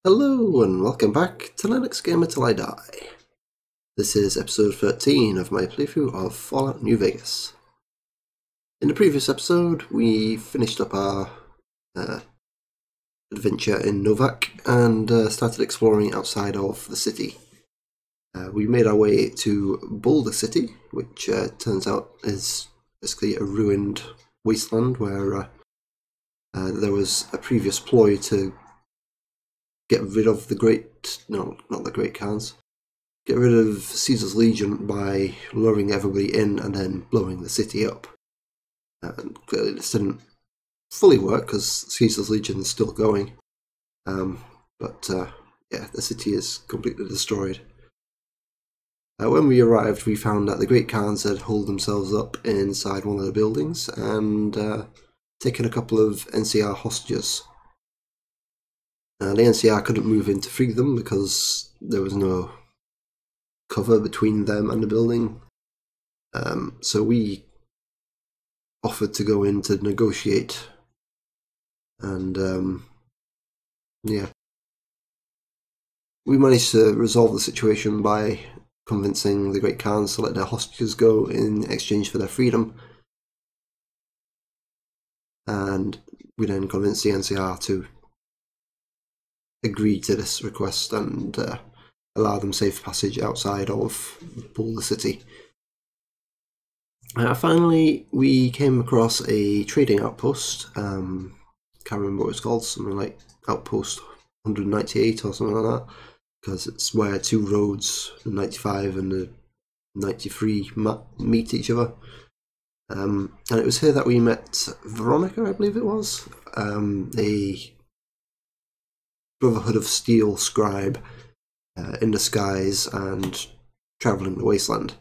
Hello and welcome back to Linux Gamer Till I Die. This is episode 13 of my playthrough of Fallout New Vegas. In the previous episode we finished up our adventure in Novak and started exploring outside of the city. We made our way to Boulder City, which turns out is basically a ruined wasteland where there was a previous ploy to get rid of the not the Great Khans, get rid of Caesar's Legion by luring everybody in and then blowing the city up. And clearly this didn't fully work because Caesar's Legion is still going, but the city is completely destroyed. When we arrived, we found that the Great Khans had holed themselves up inside one of the buildings and taken a couple of NCR hostages. The NCR couldn't move in to free them because there was no cover between them and the building. So we offered to go in to negotiate, and we managed to resolve the situation by convincing the Great Khans to let their hostages go in exchange for their freedom. And we then convinced the NCR to agree to this request and allow them safe passage outside of Boulder City. Finally, we came across a trading outpost. Can't remember what it's called, something like Outpost 198 or something like that, because it's where two roads, the 95 and the 93, meet each other. And it was here that we met Veronica, I believe it was, a Brotherhood of Steel scribe in disguise and travelling the wasteland.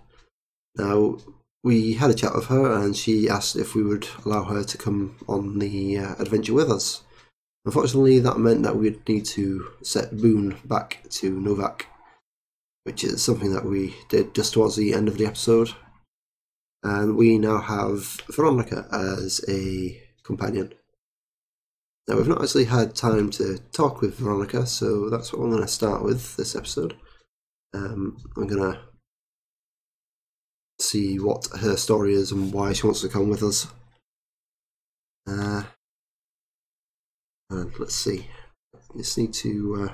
Now, we had a chat with her and she asked if we would allow her to come on the adventure with us. Unfortunately, that meant that we'd need to set Boone back to Novak, which is something that we did just towards the end of the episode. And we now have Veronica as a companion. Now, we've not actually had time to talk with Veronica, so that's what I'm going to start with this episode. I'm going to see what her story is and why she wants to come with us. And let's see. I just need to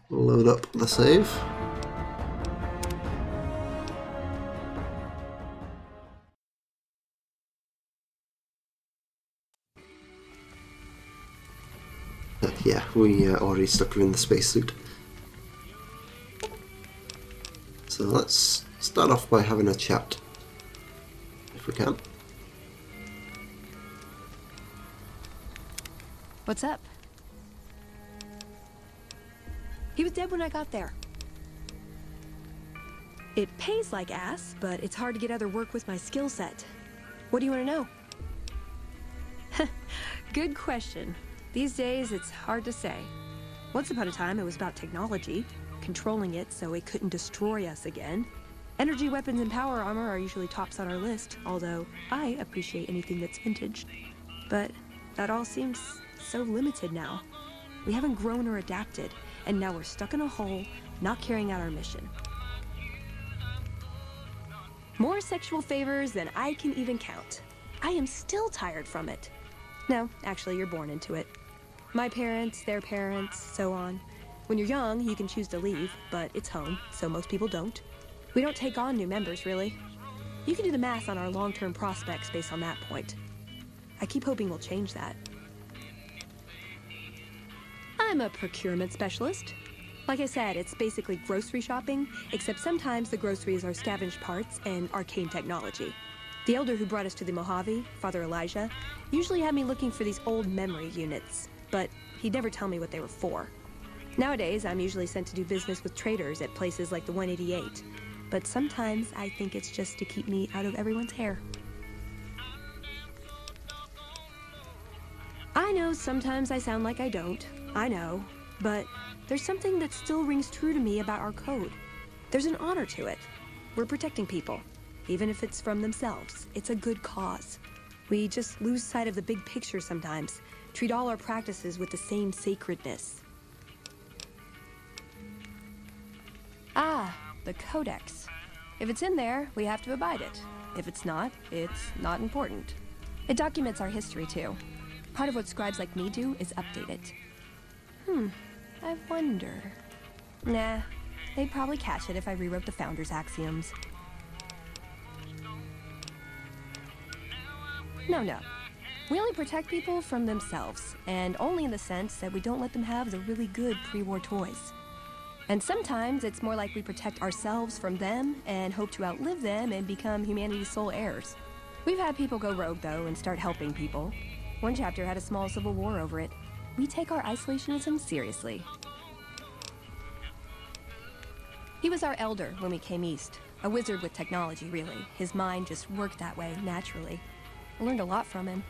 load up the save. Yeah, we already stuck her in the spacesuit. So let's start off by having a chat, if we can. What's up? He was dead when I got there. It pays like ass, but it's hard to get other work with my skill set. What do you want to know? Good question. These days, it's hard to say. Once upon a time, it was about technology, controlling it so it couldn't destroy us again. Energy weapons and power armor are usually tops on our list, although I appreciate anything that's vintage. But that all seems so limited now. We haven't grown or adapted, and now we're stuck in a hole, not carrying out our mission. More sexual favors than I can even count. I am still tired from it. No, actually, you're born into it. My parents, their parents, so on. When you're young, you can choose to leave, but it's home, so most people don't. We don't take on new members, really. You can do the math on our long-term prospects based on that point. I keep hoping we'll change that. I'm a procurement specialist. Like I said, it's basically grocery shopping, except sometimes the groceries are scavenged parts and arcane technology. The elder who brought us to the Mojave, Father Elijah, usually had me looking for these old memory units, but he'd never tell me what they were for. Nowadays, I'm usually sent to do business with traders at places like the 188, but sometimes I think it's just to keep me out of everyone's hair. I know sometimes I sound like I don't, I know, but there's something that still rings true to me about our code. There's an honor to it. We're protecting people. Even if it's from themselves, it's a good cause. We just lose sight of the big picture sometimes. Treat all our practices with the same sacredness. Ah, the Codex. If it's in there, we have to abide it. If it's not not important. It documents our history, too. Part of what scribes like me do is update it. I wonder... Nah, they'd probably catch it if I rewrote the Founder's axioms. No. We only protect people from themselves, and only in the sense that we don't let them have the really good pre-war toys. And sometimes it's more like we protect ourselves from them and hope to outlive them and become humanity's sole heirs. We've had people go rogue, though, and start helping people. One chapter had a small civil war over it. We take our isolationism seriously. He was our elder when we came east. A wizard with technology, really. His mind just worked that way, naturally. I learned a lot from him.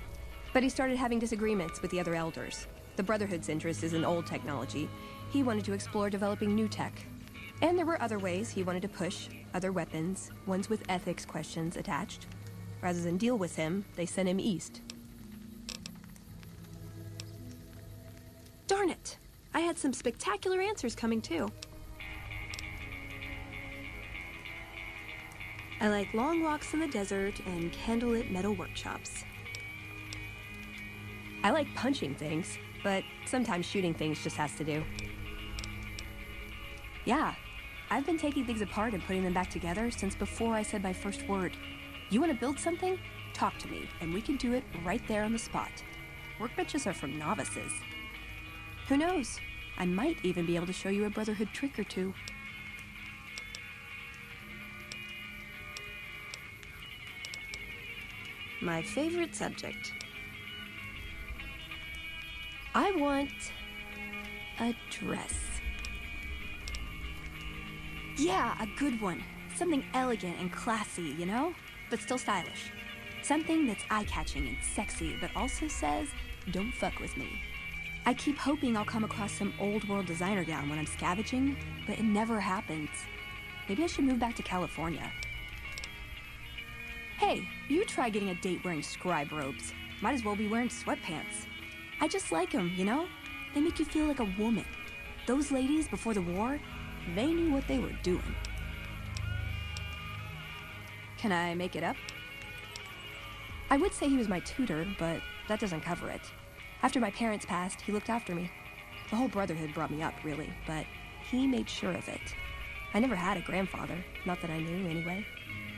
But he started having disagreements with the other elders. The Brotherhood's interest is in old technology. He wanted to explore developing new tech. And there were other ways he wanted to push, other weapons, ones with ethics questions attached. Rather than deal with him, they sent him east. Darn it! I had some spectacular answers coming too. I like long walks in the desert and candlelit metal workshops. I like punching things, but sometimes shooting things just has to do. Yeah, I've been taking things apart and putting them back together since before I said my first word. You want to build something? Talk to me, and we can do it right there on the spot. Workbenches are for novices. Who knows? I might even be able to show you a Brotherhood trick or two. My favorite subject. I want a dress. Yeah, a good one. Something elegant and classy, you know? But still stylish. Something that's eye-catching and sexy, but also says, don't fuck with me. I keep hoping I'll come across some old-world designer gown when I'm scavenging, but it never happens. Maybe I should move back to California. Hey, you try getting a date wearing scribe robes. Might as well be wearing sweatpants. I just like them, you know? They make you feel like a woman. Those ladies before the war, they knew what they were doing. Can I make it up? I would say he was my tutor, but that doesn't cover it. After my parents passed, he looked after me. The whole Brotherhood brought me up, really, but he made sure of it. I never had a grandfather, not that I knew anyway.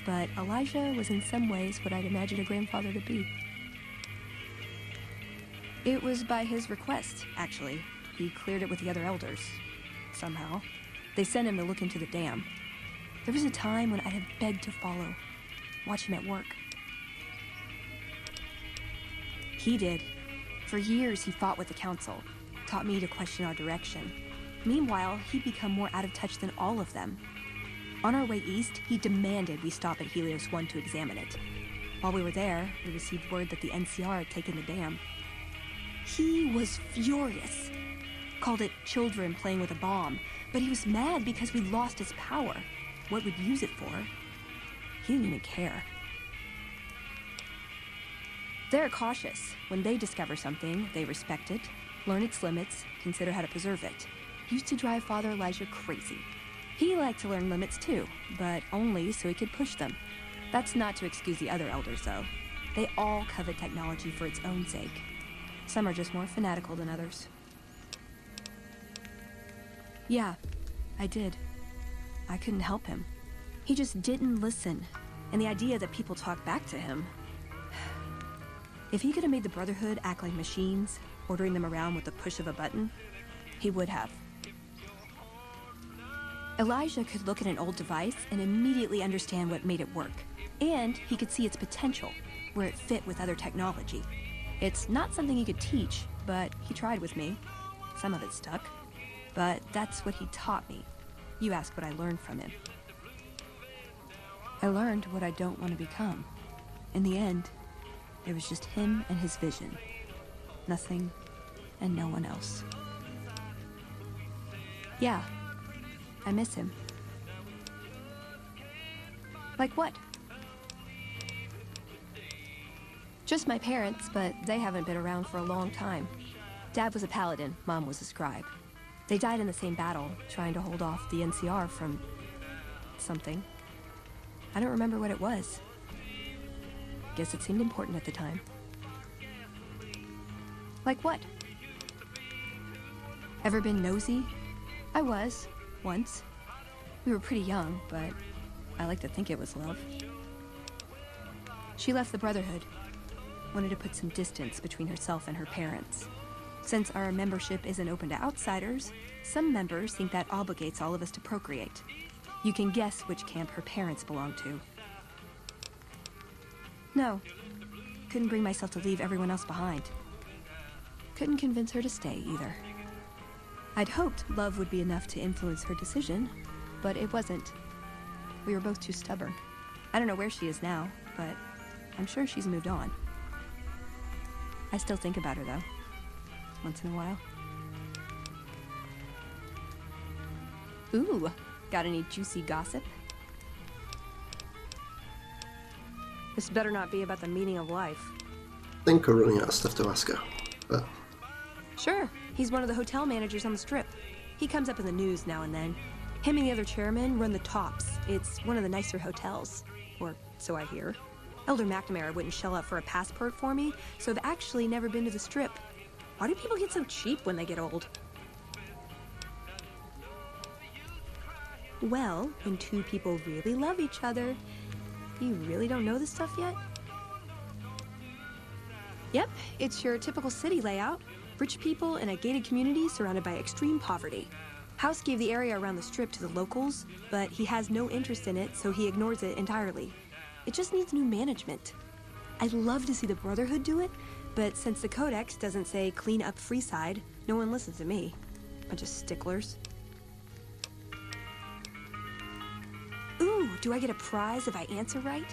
But Elijah was in some ways what I'd imagine a grandfather to be. It was by his request, actually. He cleared it with the other elders. Somehow. They sent him to look into the dam. There was a time when I'd have begged to follow, watch him at work. He did. For years, he fought with the council, taught me to question our direction. Meanwhile, he'd become more out of touch than all of them. On our way east, he demanded we stop at Helios 1 to examine it. While we were there, we received word that the NCR had taken the dam. He was furious. Called it children playing with a bomb, but he was mad because we lost its power. What we'd use it for. He didn't even care. They're cautious. When they discover something, they respect it, learn its limits, consider how to preserve it. Used to drive Father Elijah crazy. He liked to learn limits too, but only so he could push them. That's not to excuse the other elders, though. They all covet technology for its own sake. Some are just more fanatical than others. Yeah, I did. I couldn't help him. He just didn't listen, and the idea that people talk back to him... If he could have made the Brotherhood act like machines, ordering them around with the push of a button, he would have. Elijah could look at an old device and immediately understand what made it work. And he could see its potential, where it fit with other technology. It's not something he could teach, but he tried with me. Some of it stuck. But that's what he taught me. You ask what I learned from him. I learned what I don't want to become. In the end, it was just him and his vision. Nothing and no one else. Yeah, I miss him. Like what? Just my parents, but they haven't been around for a long time. Dad was a paladin, Mom was a scribe. They died in the same battle, trying to hold off the NCR from... something. I don't remember what it was. Guess it seemed important at the time. Like what? Ever been nosy? I was, once. We were pretty young, but I like to think it was love. She left the Brotherhood. Wanted to put some distance between herself and her parents. Since our membership isn't open to outsiders, some members think that obligates all of us to procreate. You can guess which camp her parents belong to. No. Couldn't bring myself to leave everyone else behind. Couldn't convince her to stay, either. I'd hoped love would be enough to influence her decision, but it wasn't. We were both too stubborn. I don't know where she is now, but I'm sure she's moved on. I still think about her, though. Once in a while. Ooh, got any juicy gossip? This better not be about the meaning of life. I think we're running out of stuff to ask her, but... Sure, he's one of the hotel managers on the Strip. He comes up in the news now and then. Him and the other chairman run the Tops. It's one of the nicer hotels. Or so I hear. Elder McNamara wouldn't shell out for a passport for me, so I've actually never been to the Strip. Why do people get so cheap when they get old? Well, when two people really love each other, you really don't know this stuff yet? Yep, it's your typical city layout. Rich people in a gated community surrounded by extreme poverty. House gave the area around the Strip to the locals, but he has no interest in it, so he ignores it entirely. It just needs new management. I'd love to see the Brotherhood do it, but since the Codex doesn't say clean up Freeside, no one listens to me. Bunch of sticklers. Ooh, do I get a prize if I answer right?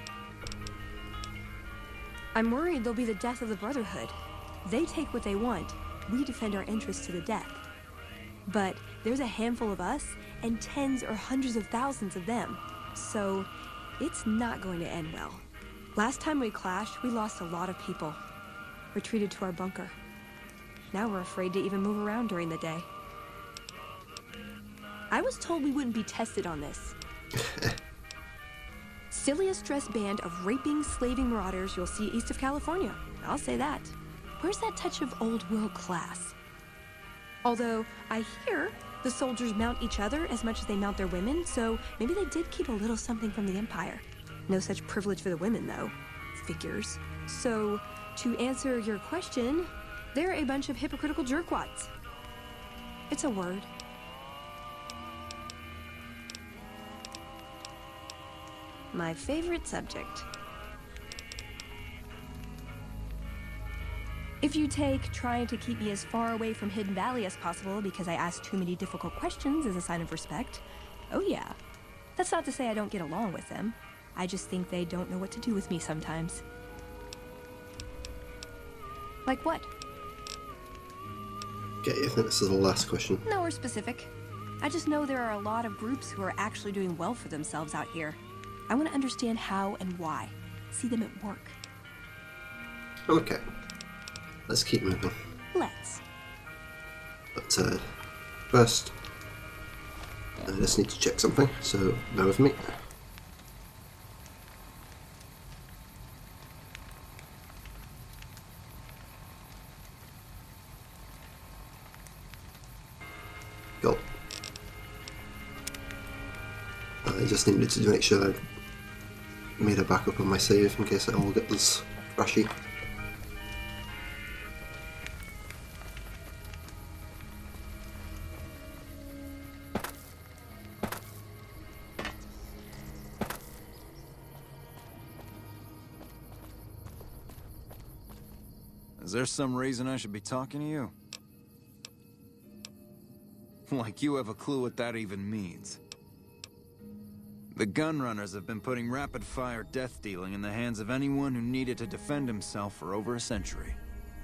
I'm worried they'll be the death of the Brotherhood. They take what they want. We defend our interests to the death. But there's a handful of us and tens or hundreds of thousands of them. So it's not going to end well. Last time we clashed, we lost a lot of people. Retreated to our bunker. Now we're afraid to even move around during the day. I was told we wouldn't be tested on this. Silliest dressed band of raping, slaving marauders you'll see east of California. I'll say that. Where's that touch of old world class? Although, I hear the soldiers mount each other as much as they mount their women, so maybe they did keep a little something from the Empire. No such privilege for the women, though. Figures. So, to answer your question, they're a bunch of hypocritical jerkwads. It's a word. My favorite subject. If you take trying to keep me as far away from Hidden Valley as possible because I ask too many difficult questions as a sign of respect, oh yeah. That's not to say I don't get along with them. I just think they don't know what to do with me sometimes. Like what? Okay, I think this is the last question. Nowhere specific. I just know there are a lot of groups who are actually doing well for themselves out here. I want to understand how and why. See them at work. Okay. Let's keep moving. Let's. But first, I just need to check something, so bear with me. Go. I just needed to make sure I made a backup on my save in case it all gets crashy. Is there some reason I should be talking to you? Like you have a clue what that even means. The gunrunners have been putting rapid-fire death dealing in the hands of anyone who needed to defend himself for over a century.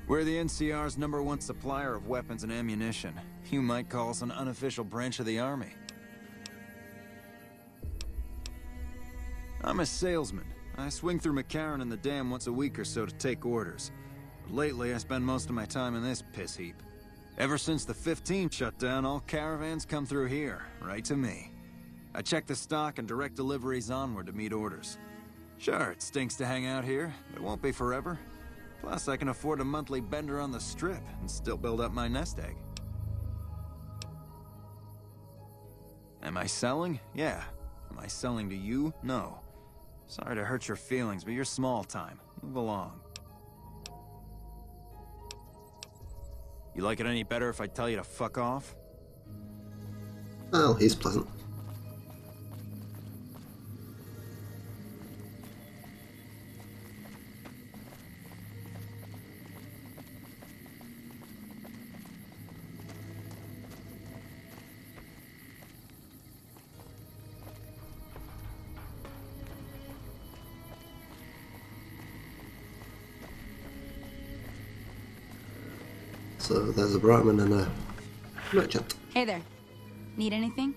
We're the NCR's #1 supplier of weapons and ammunition. You might call us an unofficial branch of the army. I'm a salesman. I swing through McCarran and the dam once a week or so to take orders. But lately, I spend most of my time in this piss heap. Ever since the 15 shut down, all caravans come through here, right to me. I check the stock and direct deliveries onward to meet orders. Sure, it stinks to hang out here, but it won't be forever. Plus, I can afford a monthly bender on the strip and still build up my nest egg. Am I selling? Yeah. Am I selling to you? No. Sorry to hurt your feelings, but you're small time. Move along. You like it any better if I tell you to fuck off? Well, he's pleasant. So there's a Brahmin and a merchant. Hey there. Need anything?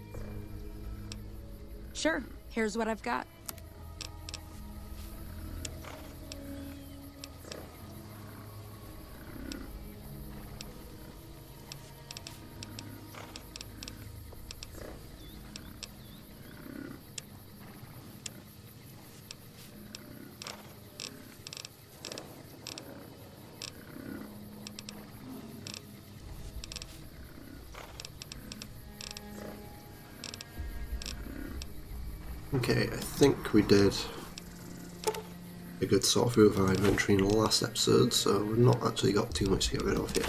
Sure. Here's what I've got. Okay, I think we did a good sort through of our inventory in the last episode, so we've not actually got too much to get rid of here.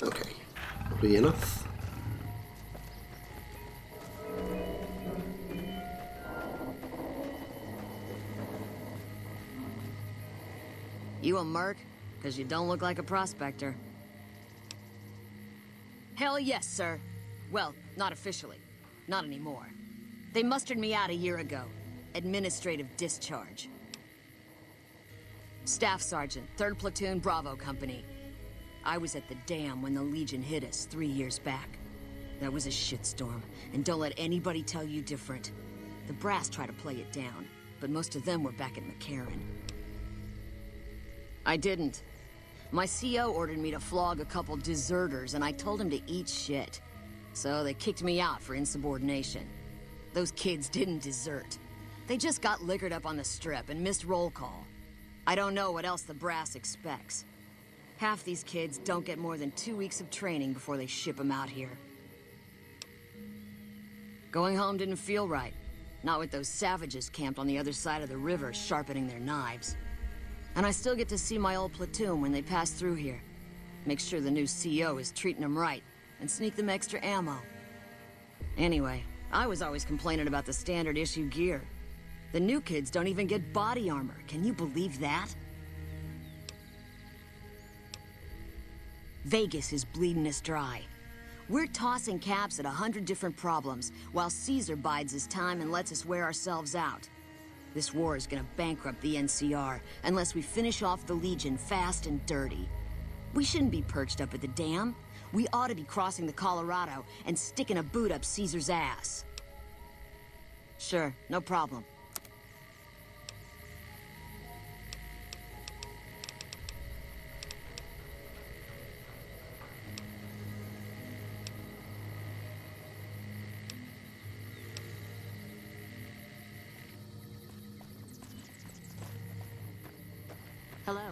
Okay, probably enough. You a merc? Because you don't look like a prospector. Hell yes, sir. Well, not officially. Not anymore. They mustered me out a year ago. Administrative discharge. Staff Sergeant, 3rd Platoon Bravo Company. I was at the dam when the Legion hit us 3 years back. That was a shitstorm, and don't let anybody tell you different. The brass tried to play it down, but most of them were back at McCarran. I didn't. My CO ordered me to flog a couple deserters, and I told him to eat shit. So they kicked me out for insubordination. Those kids didn't desert. They just got liquored up on the strip and missed roll call. I don't know what else the brass expects. Half these kids don't get more than 2 weeks of training before they ship them out here. Going home didn't feel right. Not with those savages camped on the other side of the river sharpening their knives. And I still get to see my old platoon when they pass through here. Make sure the new CO is treating them right, and sneak them extra ammo. Anyway, I was always complaining about the standard issue gear. The new kids don't even get body armor. Can you believe that? Vegas is bleeding us dry. We're tossing caps at 100 different problems, while Caesar bides his time and lets us wear ourselves out. This war is gonna bankrupt the NCR, unless we finish off the Legion fast and dirty. We shouldn't be perched up at the dam. We ought to be crossing the Colorado and sticking a boot up Caesar's ass. Sure, no problem. Hello.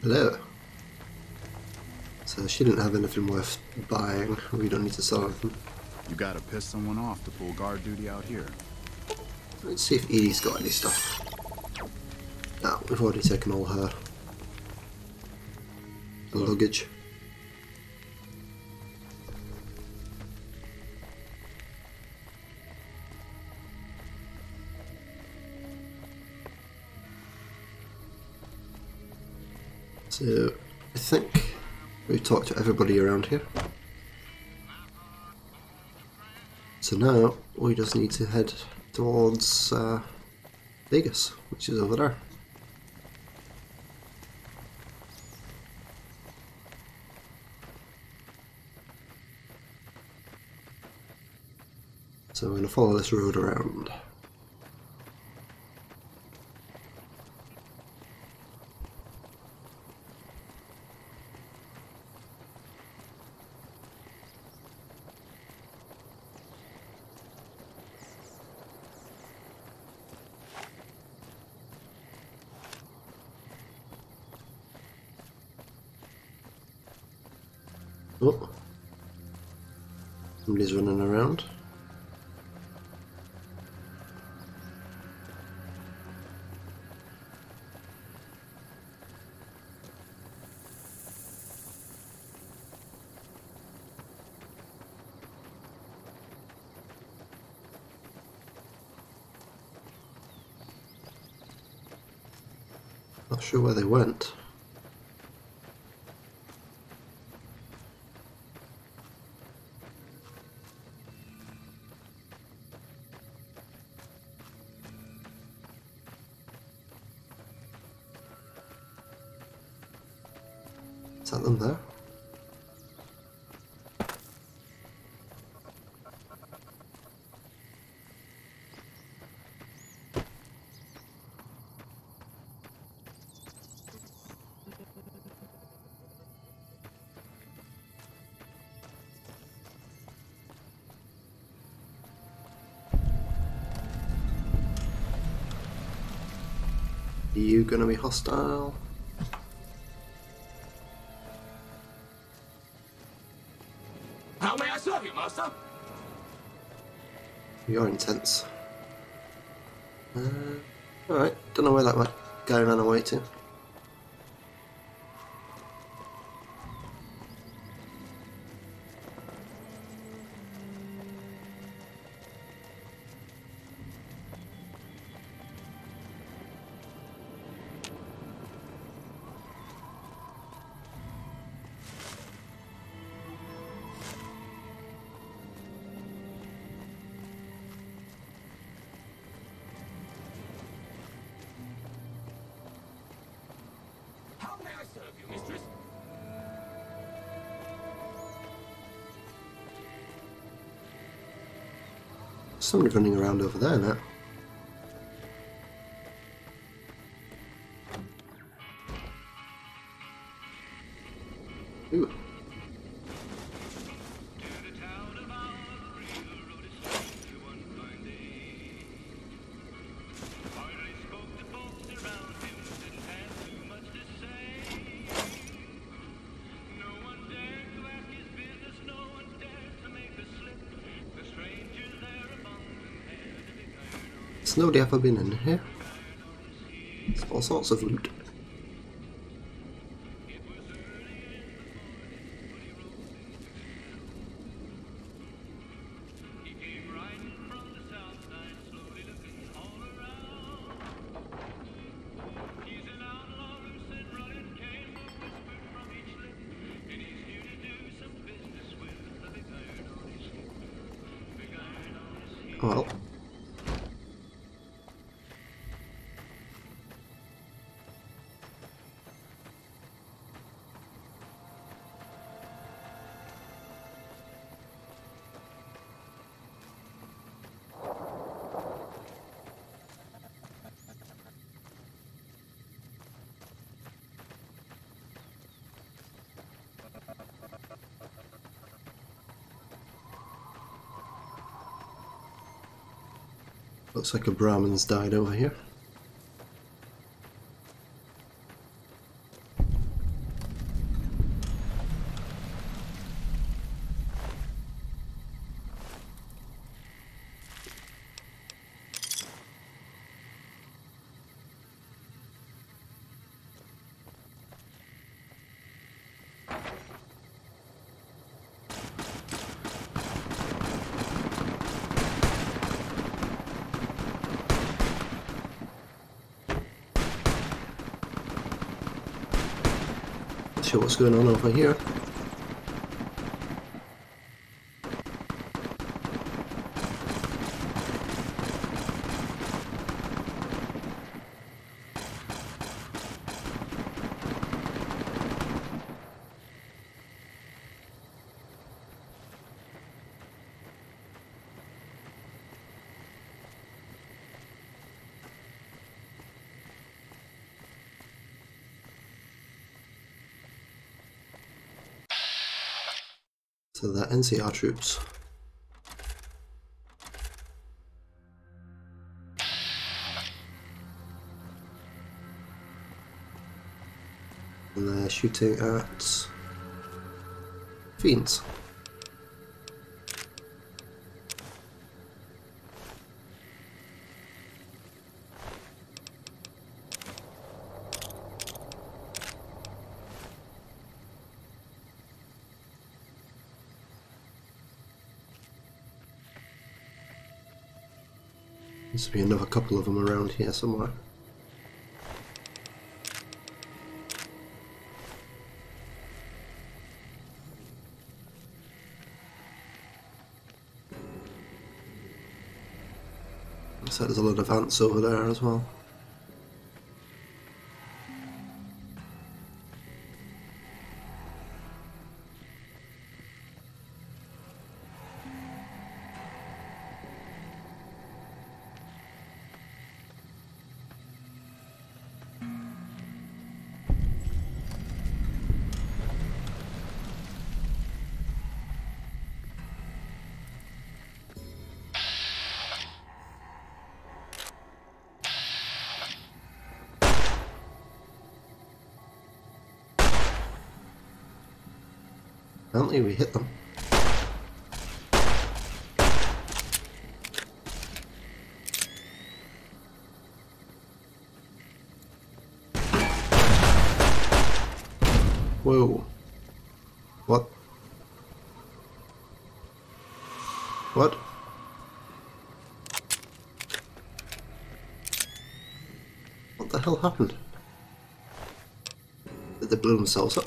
Hello. So she didn't have anything worth buying. We don't need to sell anything. You gotta piss someone off to pull guard duty out here. Let's see if Edie's got any stuff. No, we've already taken all her luggage. So I think we've talked to everybody around here. So now we just need to head towards Vegas, which is over there. So we're going to follow this road around. Oh, somebody's running around. Not sure where they went. Is that them there? Are you gonna be hostile? How may I serve you, master? You're intense. Alright, don't know where that guy ran away to. How may I serve you, mistress? Somebody running around over there now. Ooh. Has nobody ever been in here? It's all sorts of loot. Well. Looks like a Brahmin's died over here. sure what's going on over here. So they're NCR troops. And they're shooting at fiends. Needs to be another couple of them around here somewhere. So there's a lot of ants over there as well. Apparently we hit them. Whoa. What? What? What the hell happened? Did they blow themselves up?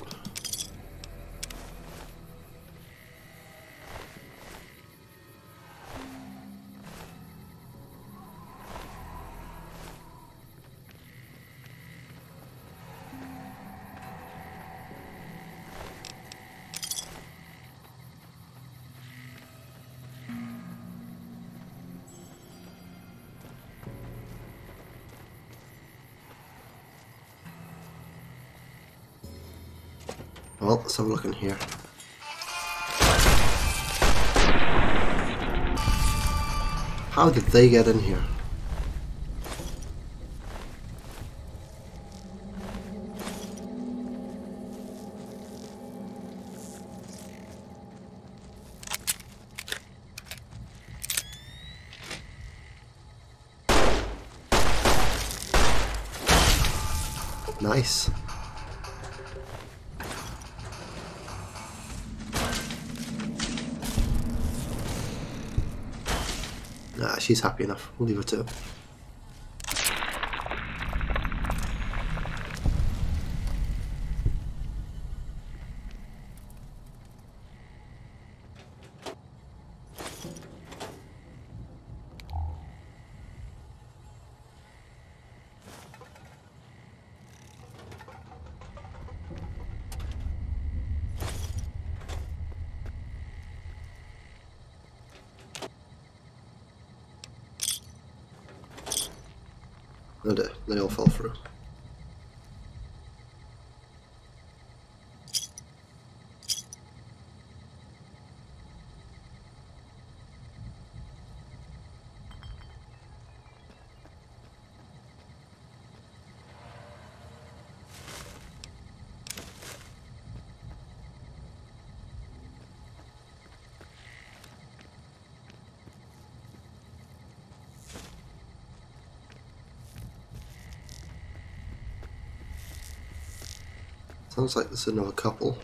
Well, let's have a look in here. How did they get in here? Nice. Nah, she's happy enough. We'll leave her to it. Oh dear, they all fell through. Sounds like there's another couple.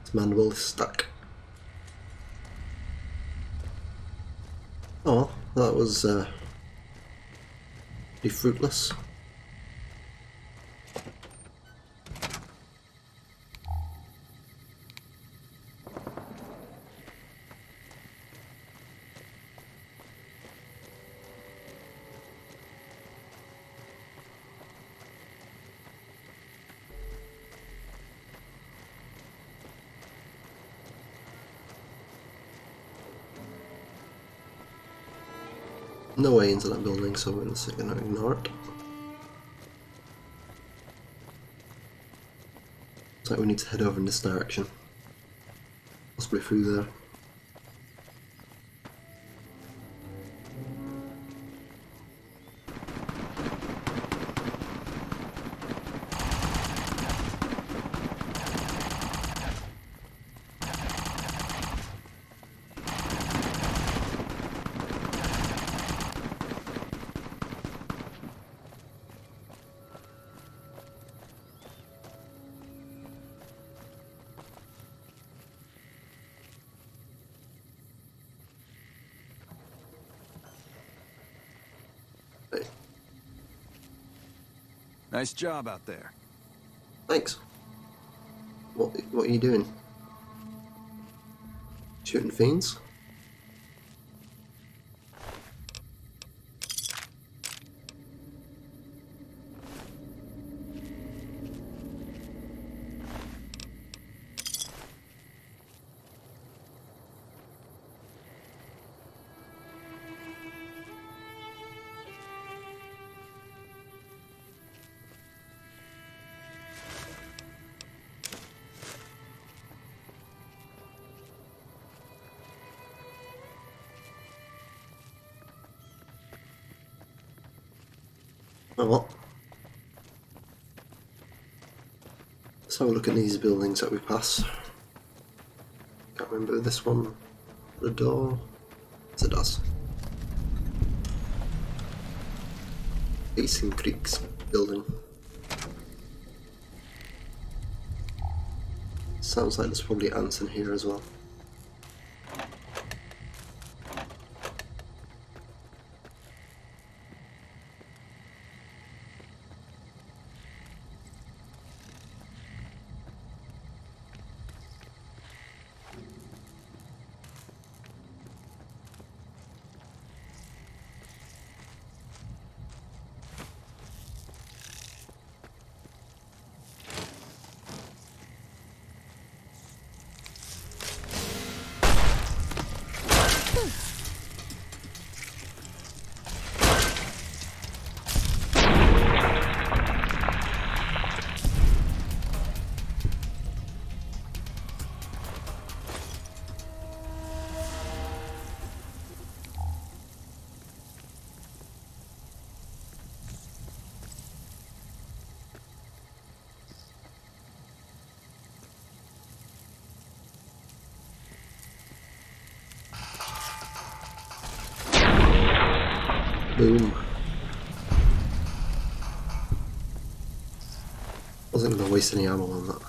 This mandible is stuck. Oh, that was pretty fruitless. No way into that building, so we're just going to ignore it. Looks like we need to head over in this direction. Possibly through there. Nice job out there. Thanks. What are you doing? Shooting fiends? Oh well. Let's have a look at these buildings that we pass. Can't remember this one. The door. Yes, it does. Basin Creek's building. Sounds like there's probably ants in here as well. Boom. Wasn't going to waste any ammo on that.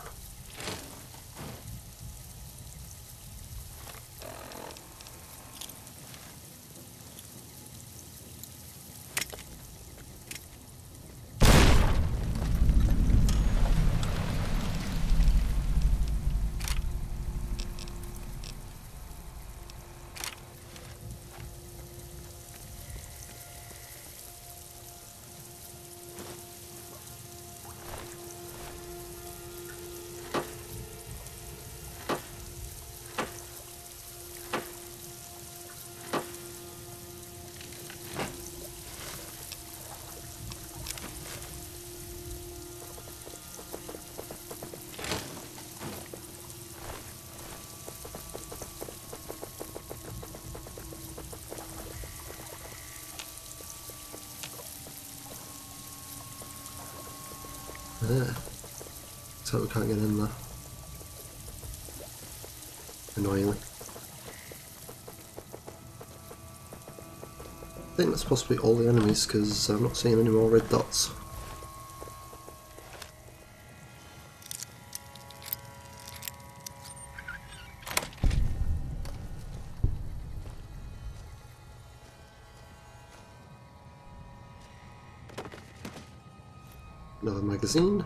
Yeah. So we can't get in there. Annoyingly. I think that's possibly all the enemies because I'm not seeing any more red dots. Another magazine.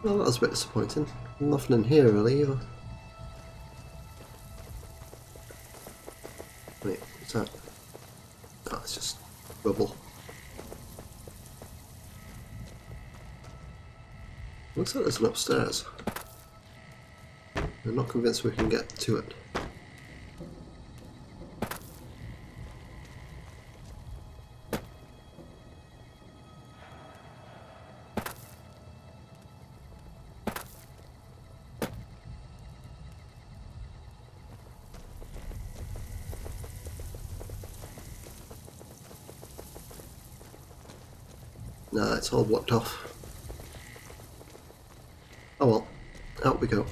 Well, that was a bit disappointing. Nothing in here really either. Wait, what's that? Oh, it's just rubble. Looks like there's an upstairs. I'm not convinced we can get to it. Nah, it's all blocked off. Oh well, out we go.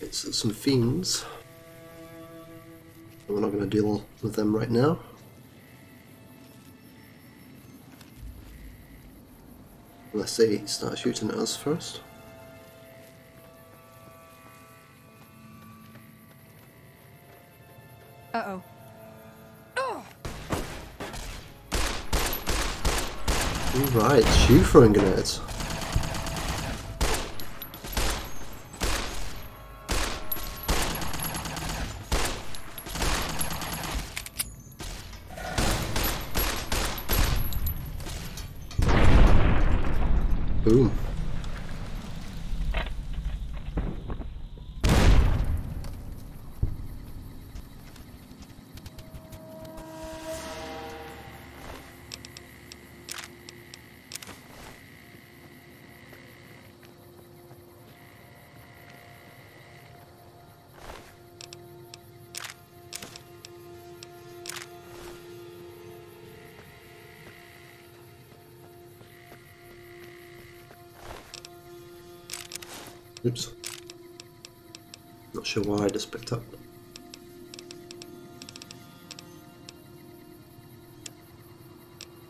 It's some fiends. We're not going to deal with them right now. Unless they start shooting at us first. Uh-oh. Alright, shoe throwing grenades. Boom. Oops. Not sure why I just picked up.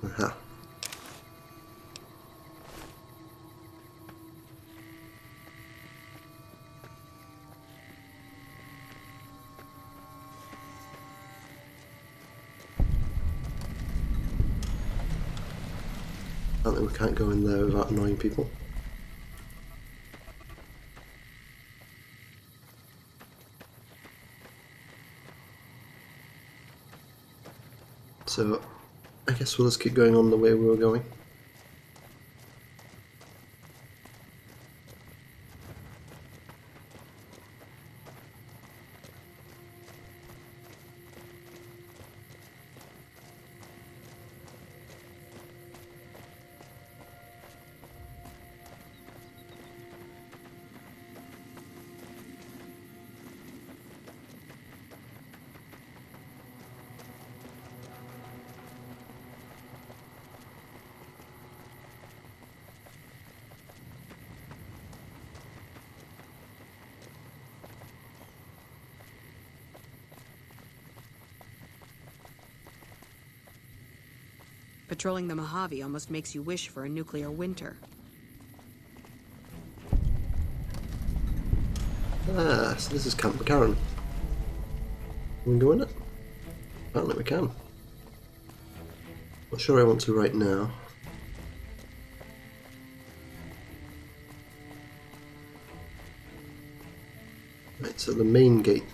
Aha. Apparently we can't go in there without annoying people. So, I guess we'll just keep going on the way we were going. Patrolling the Mojave almost makes you wish for a nuclear winter. Ah, so this is Camp McCarran. Can we go in it? Apparently we can. Not sure I want to right now. Right, so the main gate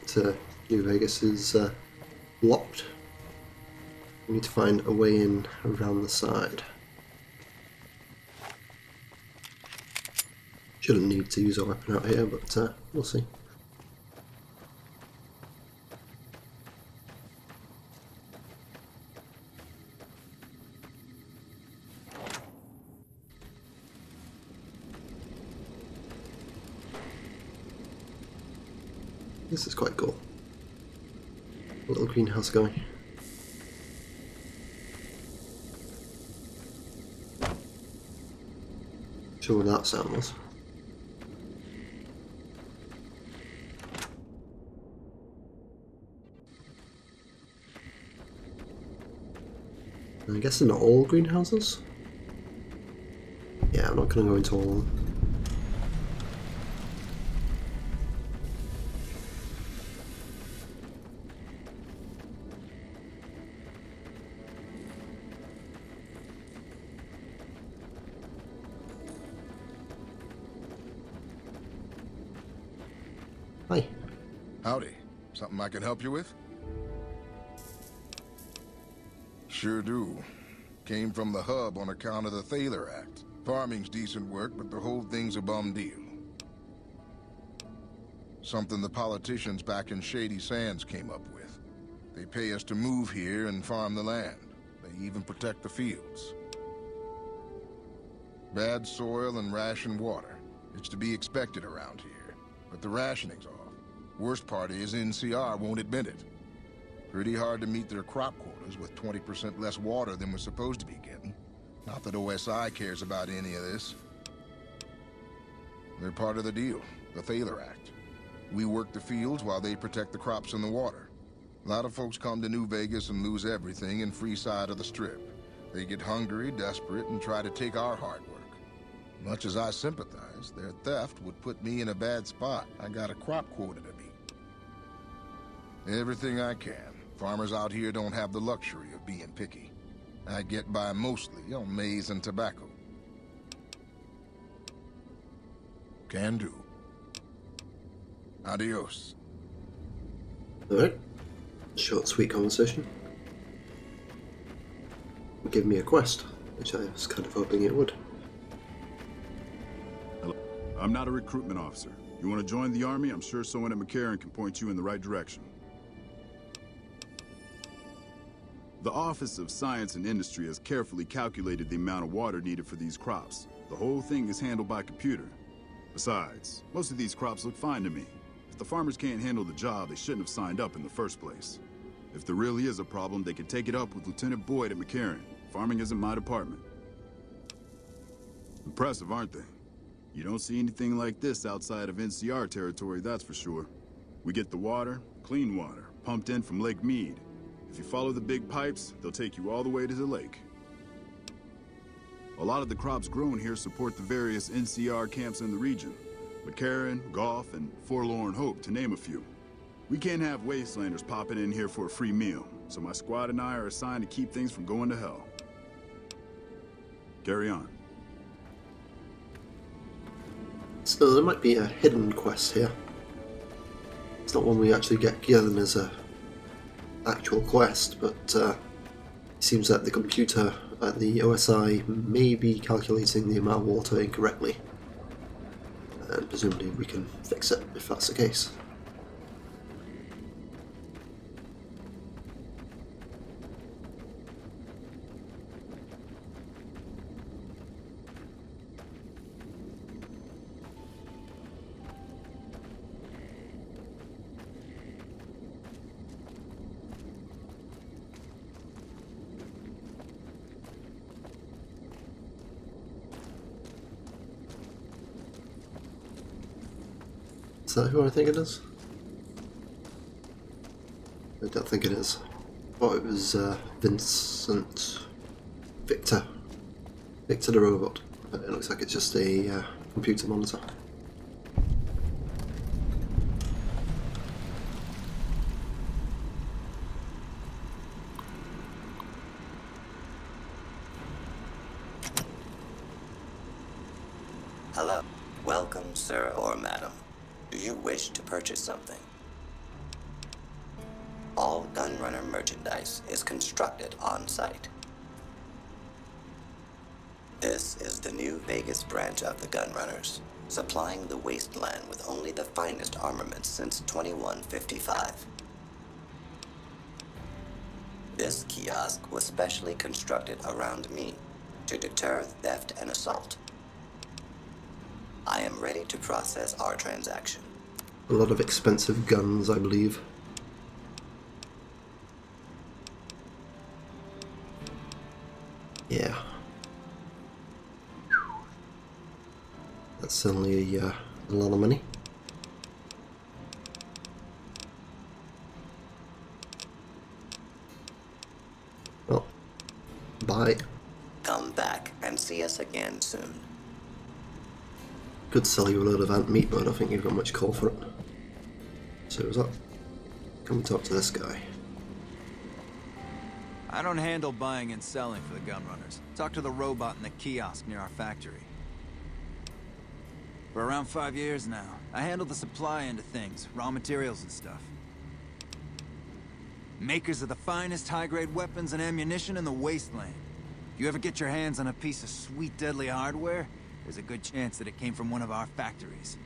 to New Vegas is locked. We need to find a way in around the side. Shouldn't need to use a weapon out here, but we'll see. This is quite cool. A little greenhouse going. Sure what that sound was. I guess they're not all greenhouses. Yeah, I'm not going to go into all of them. Hi. Howdy. Something I can help you with? Sure do. Came from the hub on account of the Thaler Act. Farming's decent work, but the whole thing's a bum deal. Something the politicians back in Shady Sands came up with. They pay us to move here and farm the land. They even protect the fields. Bad soil and rationed water. It's to be expected around here. But the rationing's off. Worst part is NCR won't admit it. Pretty hard to meet their crop quotas with 20% less water than we're supposed to be getting. Not that OSI cares about any of this. They're part of the deal, the Thaler Act. We work the fields while they protect the crops and the water. A lot of folks come to New Vegas and lose everything in free side of the Strip. They get hungry, desperate, and try to take our hard work. Much as I sympathize, their theft would put me in a bad spot. I got a crop quota to meet. Everything I can. Farmers out here don't have the luxury of being picky. I get by mostly on maize and tobacco. Can do. Adios. Alright. Short, sweet conversation. Give me a quest, which I was kind of hoping it would. Hello. I'm not a recruitment officer. You want to join the army? I'm sure someone at McCarran can point you in the right direction. The Office of Science and Industry has carefully calculated the amount of water needed for these crops. The whole thing is handled by computer. Besides, most of these crops look fine to me. If the farmers can't handle the job, they shouldn't have signed up in the first place. If there really is a problem, they can take it up with Lieutenant Boyd at McCarran. Farming isn't my department. Impressive, aren't they? You don't see anything like this outside of NCR territory, that's for sure. We get the water, clean water, pumped in from Lake Mead. If you follow the big pipes, they'll take you all the way to the lake. A lot of the crops grown here support the various NCR camps in the region. McCarran, Goff, and Forlorn Hope, to name a few. We can't have wastelanders popping in here for a free meal, so my squad and I are assigned to keep things from going to hell. Carry on. So there might be a hidden quest here. It's not one we actually get given as a actual quest, but it seems that the computer at the OSI may be calculating the amount of water incorrectly, and presumably we can fix it if that's the case. Is that who I think it is? I don't think it is. Oh, it was Vincent... Victor. Victor the robot. But it looks like it's just a computer monitor. Hello. Welcome, sir or madam. Do you wish to purchase something? All Gunrunner merchandise is constructed on site. This is the New Vegas branch of the Gunrunners, supplying the wasteland with only the finest armaments since 2155. This kiosk was specially constructed around me to deter theft and assault. I am ready to process our transaction. A lot of expensive guns, I believe. Yeah. That's certainly a lot of money. Well, bye. Come back and see us again soon. Could sell you a load of ant meat, but I don't think you've got much call for it. So what's up? Come and talk to this guy. I don't handle buying and selling for the gun runners. Talk to the robot in the kiosk near our factory. For around 5 years now, I handle the supply end of things, raw materials and stuff. Makers of the finest high-grade weapons and ammunition in the wasteland. If you ever get your hands on a piece of sweet, deadly hardware, there's a good chance that it came from one of our factories.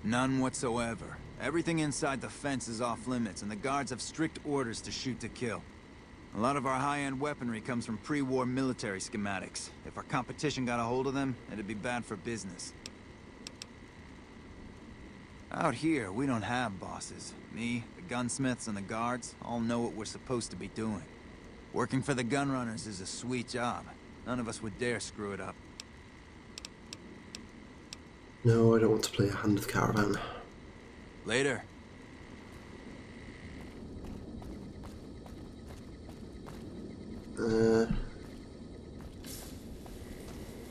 None whatsoever. Everything inside the fence is off limits, and the guards have strict orders to shoot to kill. A lot of our high-end weaponry comes from pre-war military schematics. If our competition got a hold of them, it'd be bad for business. Out here, we don't have bosses. Me, the gunsmiths, and the guards all know what we're supposed to be doing. Working for the gun runners is a sweet job. None of us would dare screw it up. No, I don't want to play a hand with Caravan. Later.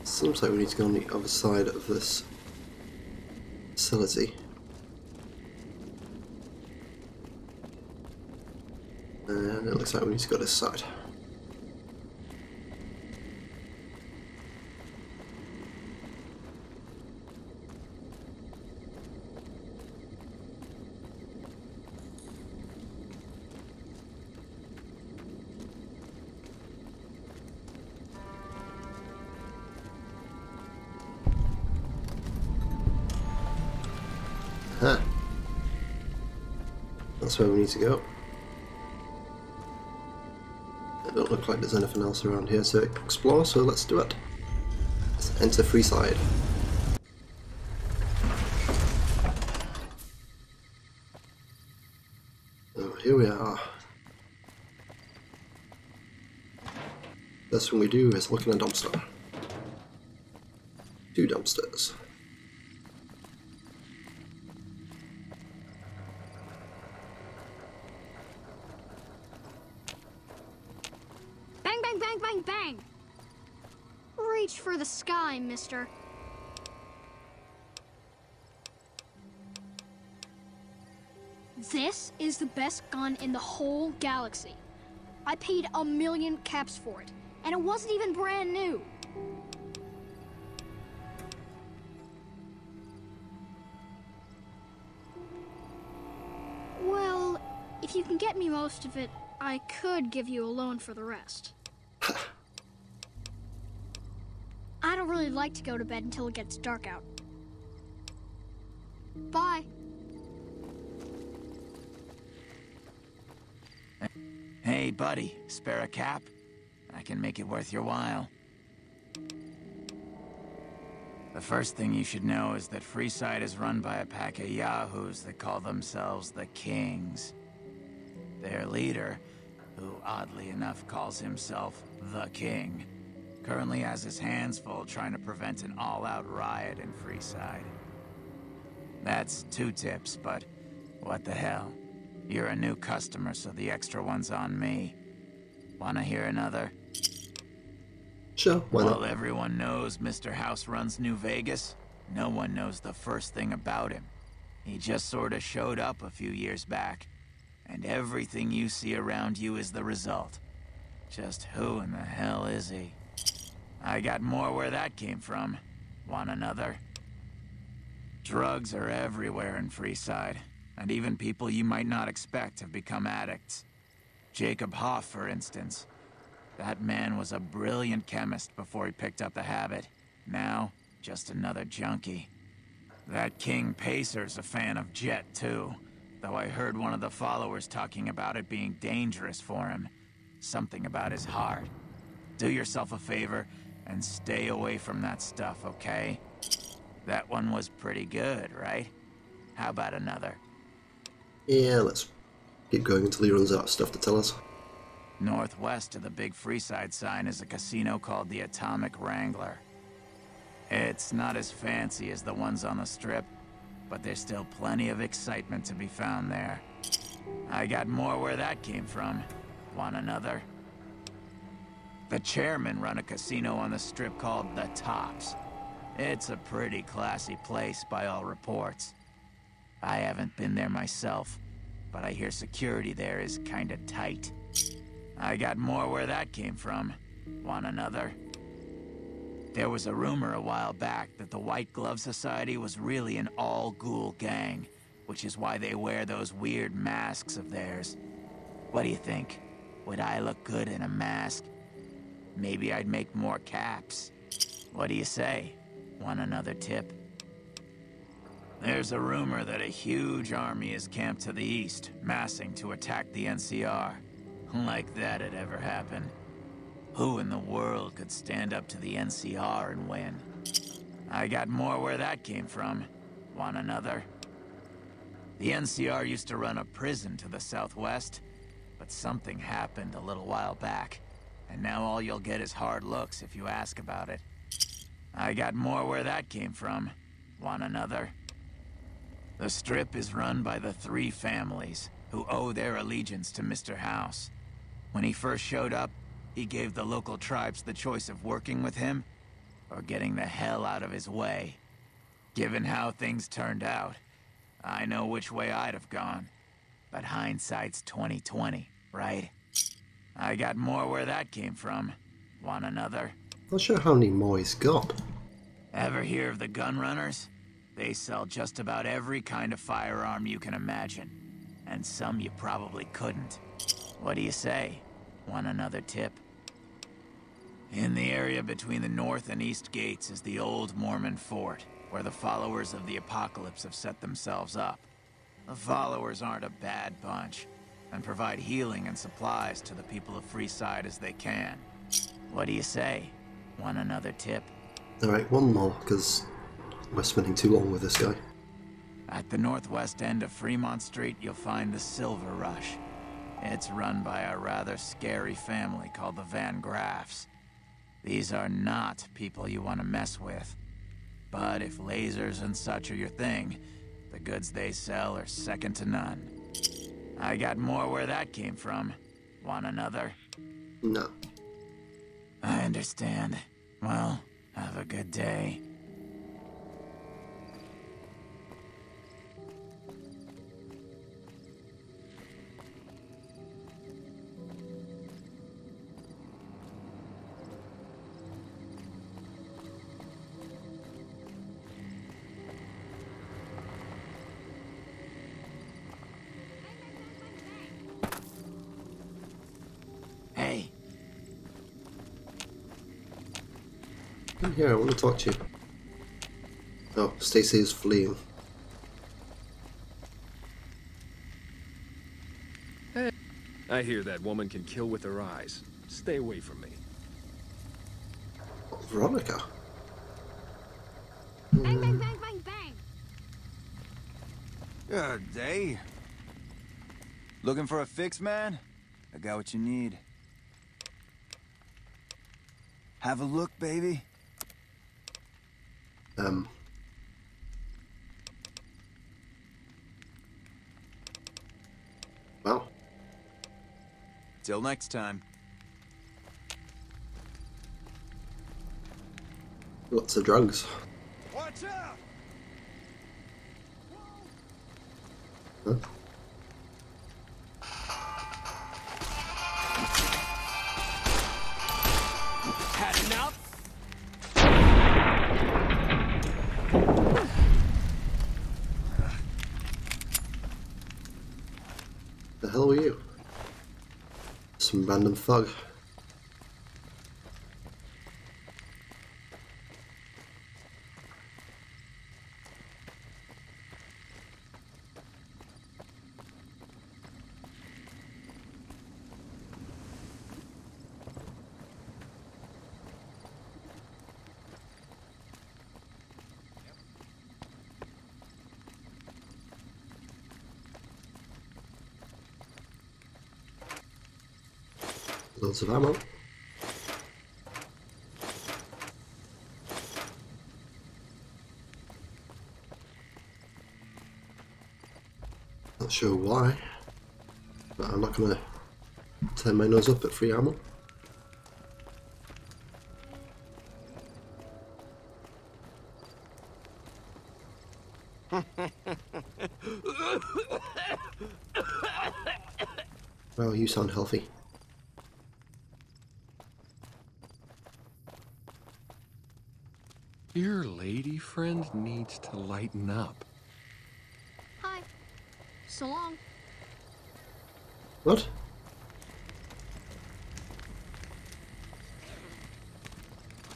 Seems like we need to go on the other side of this facility. And it looks like we need to go this side. Huh. That's where we need to go. It don't look like there's anything else around here to explore, so let's do it. Let's enter Freeside. So here we are. First thing we do is look in a dumpster. 2 dumpsters. Bang, bang, bang, bang, bang! Reach for the sky, mister. This is the best gun in the whole galaxy. I paid 1,000,000 caps for it, and it wasn't even brand new. Well, if you can get me most of it, I could give you a loan for the rest. I don't really like to go to bed until it gets dark out. Bye. Hey, buddy, spare a cap? I can make it worth your while. The first thing you should know is that Freeside is run by a pack of yahoos that call themselves the Kings. Their leader, who oddly enough calls himself the King, currently has his hands full trying to prevent an all-out riot in Freeside. That's 2 tips, but what the hell? You're a new customer, so the extra one's on me. Wanna hear another? Sure, why not? Well, everyone knows Mr. House runs New Vegas. No one knows the first thing about him. He just sorta showed up a few years back. And everything you see around you is the result. Just who in the hell is he? I got more where that came from. Want another? Drugs are everywhere in Freeside. And even people you might not expect have become addicts. Jacob Hoff, for instance. That man was a brilliant chemist before he picked up the habit. Now, just another junkie. That King Pacer's a fan of Jet, too. Though I heard one of the followers talking about it being dangerous for him. Something about his heart. Do yourself a favor and stay away from that stuff, okay? That one was pretty good, right? How about another? Yeah, let's keep going until he runs out of stuff to tell us. Northwest of the big Freeside sign is a casino called the Atomic Wrangler. It's not as fancy as the ones on the Strip, but there's still plenty of excitement to be found there. I got more where that came from. Want another? The chairman run a casino on the Strip called the Tops. It's a pretty classy place by all reports. I haven't been there myself, but I hear security there is kinda tight. I got more where that came from. Want another? There was a rumor a while back that the White Glove Society was really an all-ghoul gang, which is why they wear those weird masks of theirs. What do you think? Would I look good in a mask? Maybe I'd make more caps. What do you say? Want another tip? There's a rumor that a huge army is camped to the east, massing to attack the NCR. Like that'd ever happen. Who in the world could stand up to the NCR and win? I got more where that came from. Want another? The NCR used to run a prison to the southwest, but something happened a little while back, and now all you'll get is hard looks if you ask about it. I got more where that came from. Want another? The Strip is run by the three families, who owe their allegiance to Mr. House. When he first showed up, he gave the local tribes the choice of working with him, or getting the hell out of his way. Given how things turned out, I know which way I'd have gone. But hindsight's 20/20, right? I got more where that came from. Want another? Not sure how many more he's got. Ever hear of the gun runners? They sell just about every kind of firearm you can imagine. And some you probably couldn't. What do you say? Want another tip? In the area between the north and east gates is the old Mormon fort, where the followers of the apocalypse have set themselves up. The followers aren't a bad bunch, and provide healing and supplies to the people of Freeside as they can. What do you say? Want another tip? Alright, one more, because we're spending too long with this guy. At the northwest end of Fremont Street, you'll find the Silver Rush. It's run by a rather scary family called the Van Graffs. These are not people you want to mess with. But if lasers and such are your thing, the goods they sell are second to none. I got more where that came from. Want another? No. I understand. Well, have a good day. Hey. Come here, I want to talk to you. Oh, Stacy is fleeing. Hey. I hear that woman can kill with her eyes. Stay away from me. Veronica? Bang, bang, bang, bang, bang. Good day. Looking for a fix, man? I got what you need. Have a look, baby. Wow. Till next time. Lots of drugs. Watch out! Huh? Had enough? The hell were you? Some random thug. Loads of ammo. Not sure why, but I'm not gonna turn my nose up at free ammo. Well, you sound healthy. Your lady friend needs to lighten up. Hi. So long. What?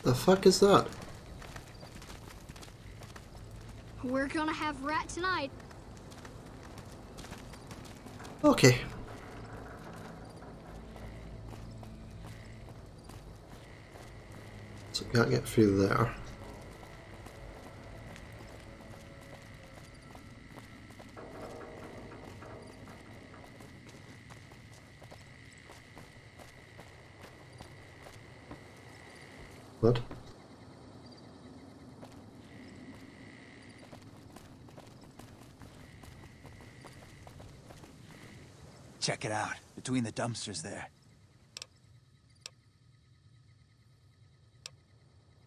The fuck is that? We're gonna have rat tonight. Okay. So we can't get through there. What? Check it out, between the dumpsters there.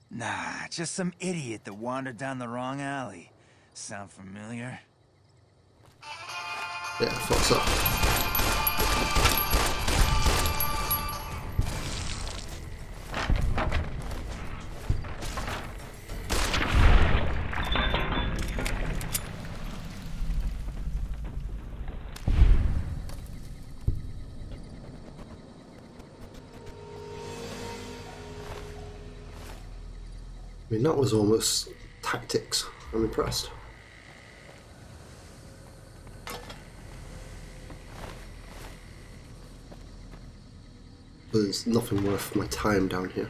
Nah, just some idiot that wandered down the wrong alley. Sound familiar? Yeah, I thought so. I mean, that was almost tactics. I'm impressed. There's nothing worth my time down here.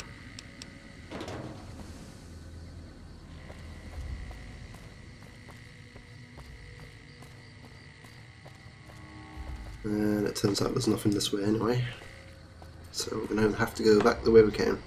And it turns out there's nothing this way anyway. So we're going to have to go back the way we came.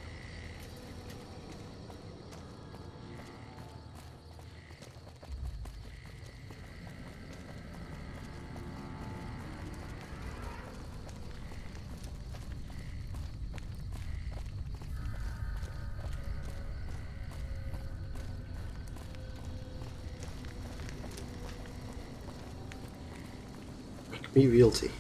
Me Realty.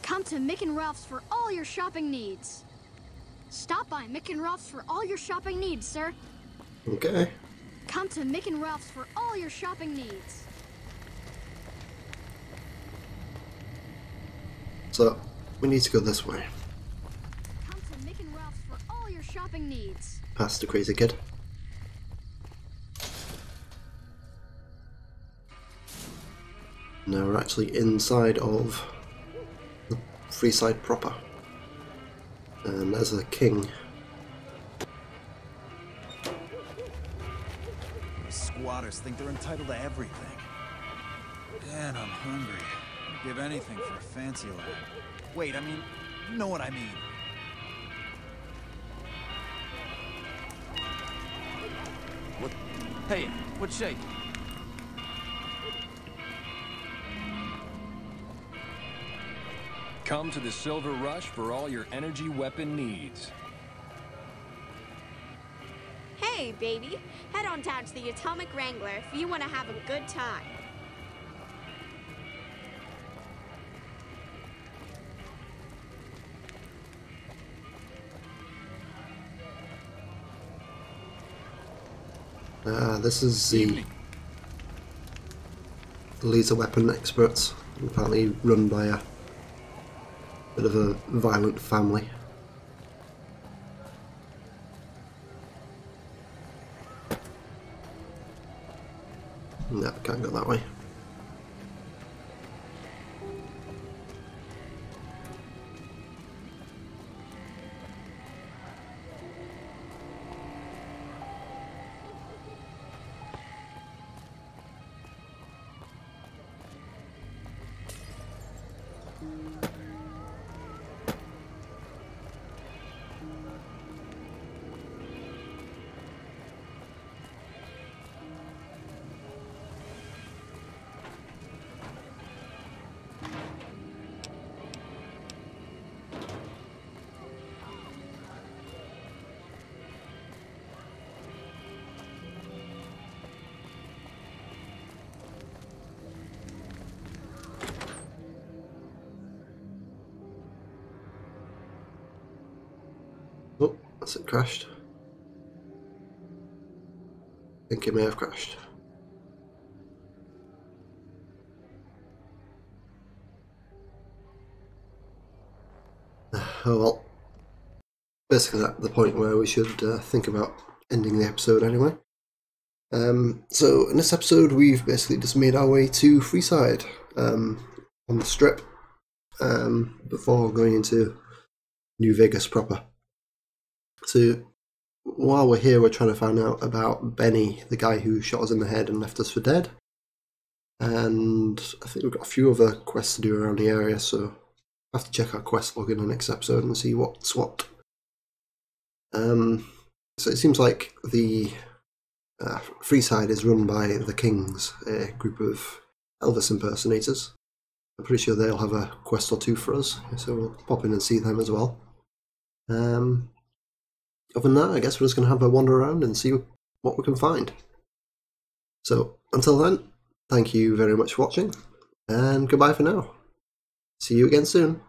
Come to Mick and Ralph's for all your shopping needs. Stop by Mick and Ralph's for all your shopping needs, sir. Okay. Come to Mick and Ralph's for all your shopping needs. So, we need to go this way. Come to Mick and Ralph's for all your shopping needs. Past the crazy kid. Now we're actually inside of the Freeside proper. And there's a king. The squatters think they're entitled to everything. And I'm hungry. I'd give anything for a fancy lad. Wait, I mean, you know what I mean. What? Hey, what's shaking? Come to the Silver Rush for all your energy weapon needs. Hey, baby. Head on down to the Atomic Wrangler if you want to have a good time. This is the laser weapon experts, apparently run by a bit of a violent family. No, can't go that way. Oh, that's it crashed. I think it may have crashed. Oh well. Basically at the point where we should think about ending the episode anyway. So in this episode we've basically just made our way to Freeside on the Strip before going into New Vegas proper. So while we're here we're trying to find out about Benny, the guy who shot us in the head and left us for dead. And I think we've got a few other quests to do around the area, so I'll have to check our quest log in the next episode and see what's what. So it seems like the Freeside is run by the Kings, a group of Elvis impersonators. I'm pretty sure they'll have a quest or two for us, so we'll pop in and see them as well. Other than that, I guess we're just going to have a wander around and see what we can find. So until then, thank you very much for watching, and goodbye for now. See you again soon.